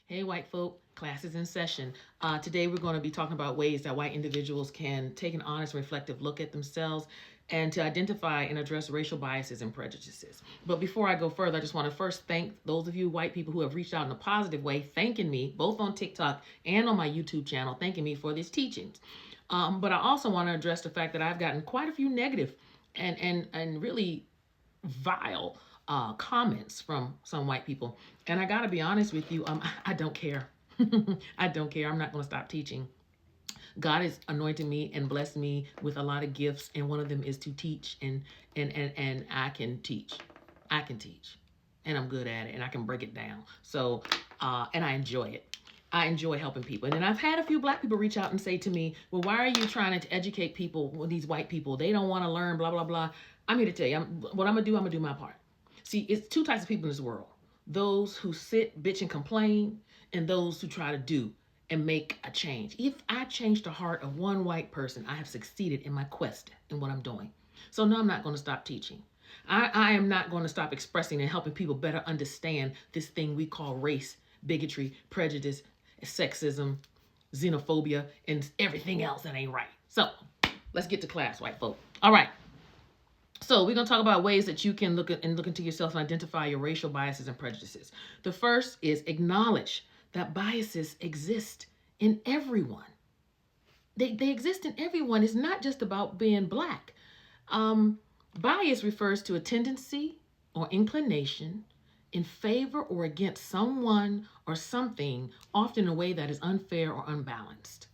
Hey, white folk, class is in session. Today, we're going to be talking about ways that white individuals can take an honest, reflective look at themselves and to identify and address racial biases and prejudices. But before I go further, I just want to first thank those of you white people who have reached out in a positive way, thanking me both on TikTok and on my YouTube channel, thanking me for these teachings. But I also want to address the fact that I've gotten quite a few negative and really vile comments from some white people. And I got to be honest with you, I don't care. I don't care. I'm not going to stop teaching. God has anointed me and blessed me with a lot of gifts, and one of them is to teach, and I can teach. I can teach, and I'm good at it, and I can break it down. So, and I enjoy it. I enjoy helping people. And then I've had a few black people reach out and say to me, well, why are you trying to educate people, these white people? They don't want to learn, blah, blah, blah. I'm here to tell you, what I'm going to do my part. See, it's two types of people in this world. Those who sit, bitch, and complain, and those who try to do and make a change. If I change the heart of one white person, I have succeeded in my quest in what I'm doing. So no, I'm not going to stop teaching. I am not going to stop expressing and helping people better understand this thing we call race, bigotry, prejudice, sexism, xenophobia, and everything else that ain't right. So let's get to class, white folk. All right. So we're going to talk about ways that you can look into yourself and identify your racial biases and prejudices. The first is acknowledge that biases exist in everyone. They exist in everyone. It's not just about being black. Bias refers to a tendency or inclination in favor or against someone or something, often in a way that is unfair or unbalanced.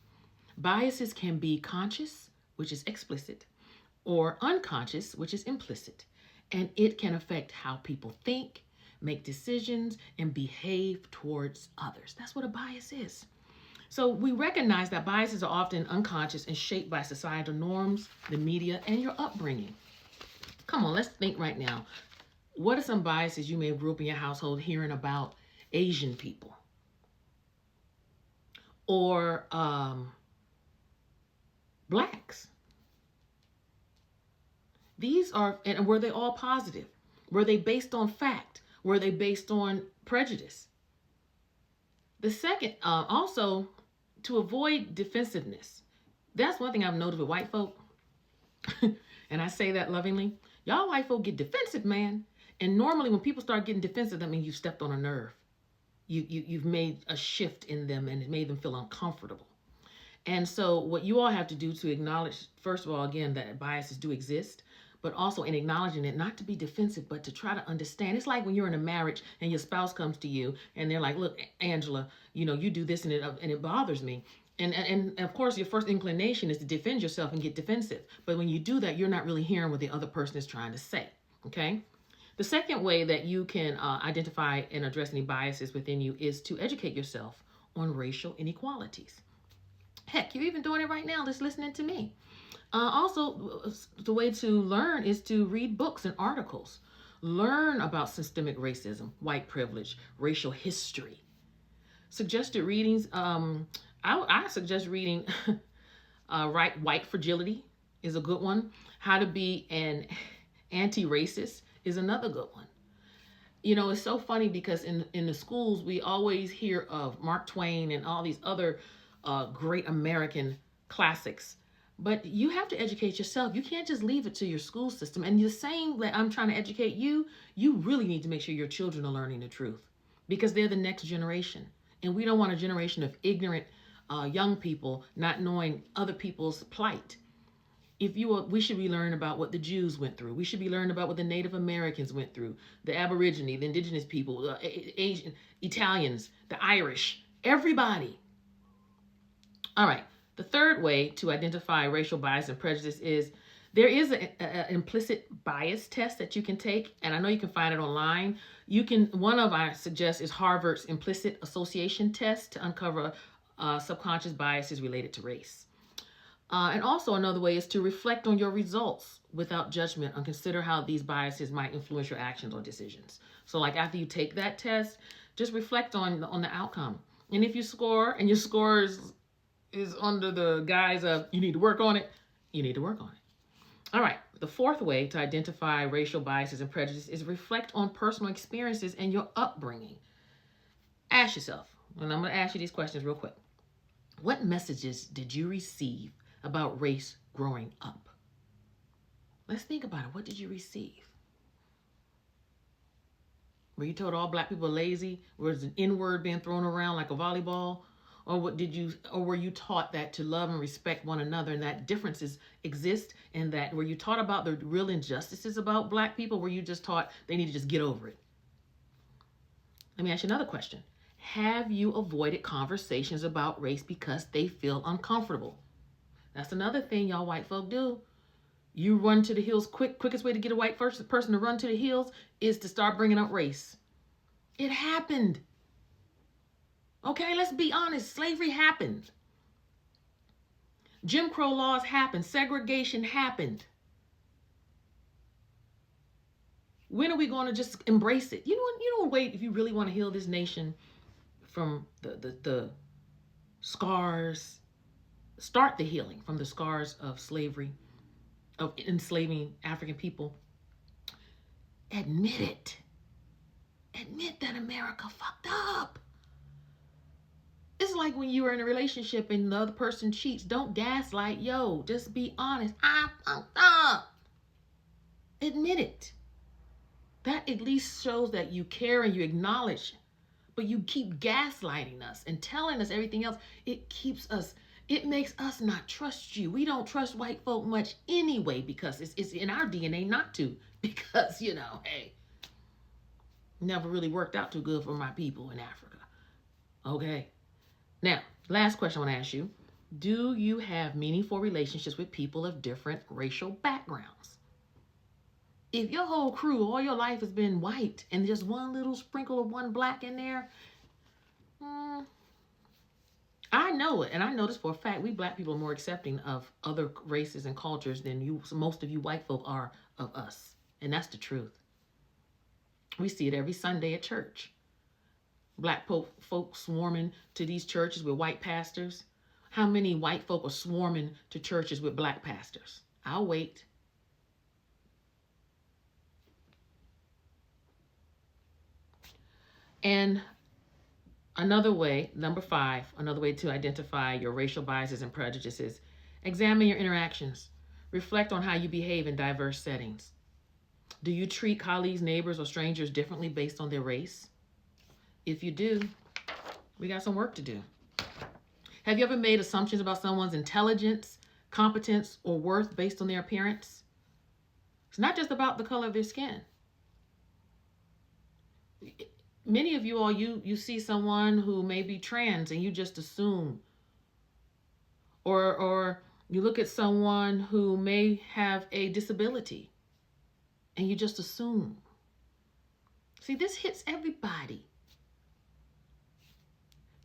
Biases can be conscious, which is explicit, or unconscious, which is implicit, and it can affect how people think, make decisions, and behave towards others. That's what a bias is. So we recognize that biases are often unconscious and shaped by societal norms, the media, and your upbringing. Come on, let's think right now. What are some biases you may have grew up in your household hearing about Asian people? Or blacks? These are, and were they all positive? Were they based on fact? Were they based on prejudice? The second, also, to avoid defensiveness. That's one thing I've noticed with white folk. And I say that lovingly. Y'all white folk get defensive, man. And normally when people start getting defensive, that means you've stepped on a nerve. You've made a shift in them and it made them feel uncomfortable. And so what you all have to do to acknowledge, first of all, again, that biases do exist, but also in acknowledging it, not to be defensive, but to try to understand. It's like when you're in a marriage and your spouse comes to you and they're like, look, Angela, you do this and it bothers me. And of course, your first inclination is to defend yourself and get defensive. But when you do that, you're not really hearing what the other person is trying to say, okay? The second way that you can identify and address any biases within you is to educate yourself on racial inequalities. Heck, you're even doing it right now, just listening to me. Also, the way to learn is to read books and articles. Learn about systemic racism, white privilege, racial history. Suggested readings, I suggest reading White Fragility is a good one. How to be an anti-racist is another good one. It's so funny because in the schools, we always hear of Mark Twain and all these other great American classics. But you have to educate yourself. You can't just leave it to your school system. And the same that I'm trying to educate you, you really need to make sure your children are learning the truth because they're the next generation. And we don't want a generation of ignorant young people not knowing other people's plight. We should be learning about what the Jews went through. We should be learning about what the Native Americans went through, the Aborigine, the indigenous people, the Asian, Italians, the Irish, everybody. All right. The third way to identify racial bias and prejudice is there is an implicit bias test that you can take, and I know you can find it online. One of I suggest is Harvard's implicit association test to uncover subconscious biases related to race. And also another way is to reflect on your results without judgment and consider how these biases might influence your actions or decisions. So like after you take that test, just reflect on the outcome. And if you score and your score is under the guise of you need to work on it, you need to work on it. All right. The fourth way to identify racial biases and prejudice is reflect on personal experiences and your upbringing. Ask yourself, And I'm going to ask you these questions real quick. What messages did you receive about race growing up? Let's think about it. What did you receive? Were you told all black people are lazy? Was an N-word being thrown around like a volleyball? Or were you taught that to love and respect one another, and that differences exist, and that were you taught about the real injustices about black people? Were you just taught they need to just get over it? Let me ask you another question. Have you avoided conversations about race because they feel uncomfortable? That's another thing y'all white folk do. You run to the hills quickest way to get a white person to run to the hills is to start bringing up race. It happened. Okay, let's be honest. Slavery happened. Jim Crow laws happened. Segregation happened. When are we going to just embrace it? You don't wait if you really want to heal this nation from the scars. Start the healing from the scars of slavery, of enslaving African people. Admit it. Admit that America fucked up. It's like when you are in a relationship and the other person cheats. Don't gaslight. Yo, just be honest. I fucked up. Admit it. That at least shows that you care and you acknowledge. But you keep gaslighting us and telling us everything else. It makes us not trust you. We don't trust white folk much anyway because it's in our DNA not to. Because, hey, never really worked out too good for my people in Africa. Okay. Now, last question I want to ask you. Do you have meaningful relationships with people of different racial backgrounds? If your whole crew all your life has been white and just one little sprinkle of one black in there, I know it, and I know this for a fact. We black people are more accepting of other races and cultures than most of you white folk are of us. And that's the truth. We see it every Sunday at church. Black folk swarming to these churches with white pastors. How many white folk are swarming to churches with black pastors? I'll wait. And another way, number 5, another way to identify your racial biases and prejudices, examine your interactions. Reflect on how you behave in diverse settings. Do you treat colleagues, neighbors, or strangers differently based on their race? If you do, we got some work to do. Have you ever made assumptions about someone's intelligence, competence, or worth based on their appearance? It's not just about the color of their skin. Many of you all, you see someone who may be trans and you just assume. Or you look at someone who may have a disability and you just assume. See, this hits everybody.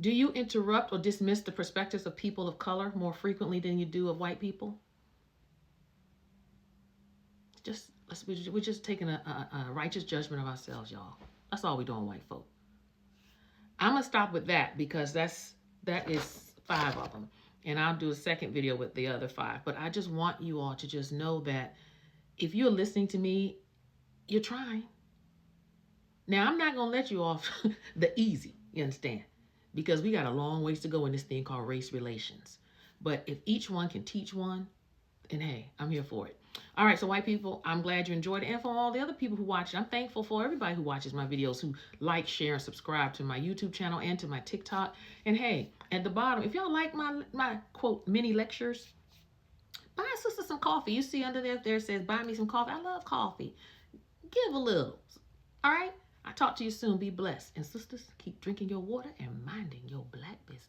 Do you interrupt or dismiss the perspectives of people of color more frequently than you do of white people? We're just taking a righteous judgment of ourselves, y'all. That's all we're doing, white folk. I'm going to stop with that because that is 5 of them. And I'll do a second video with the other 5. But I just want you all to just know that if you're listening to me, you're trying. Now, I'm not going to let you off the easy, you understand? Because we got a long ways to go in this thing called race relations. But if each one can teach one, then hey, I'm here for it. All right, so white people, I'm glad you enjoyed it. And for all the other people who watch it, I'm thankful for everybody who watches my videos, who like, share, and subscribe to my YouTube channel and to my TikTok. And hey, at the bottom, if y'all like my quote, mini lectures, buy a sister some coffee. You see under there it says, buy me some coffee. I love coffee. Give a little. All right? I'll talk to you soon. Be blessed. And sisters, keep drinking your water and minding your black business.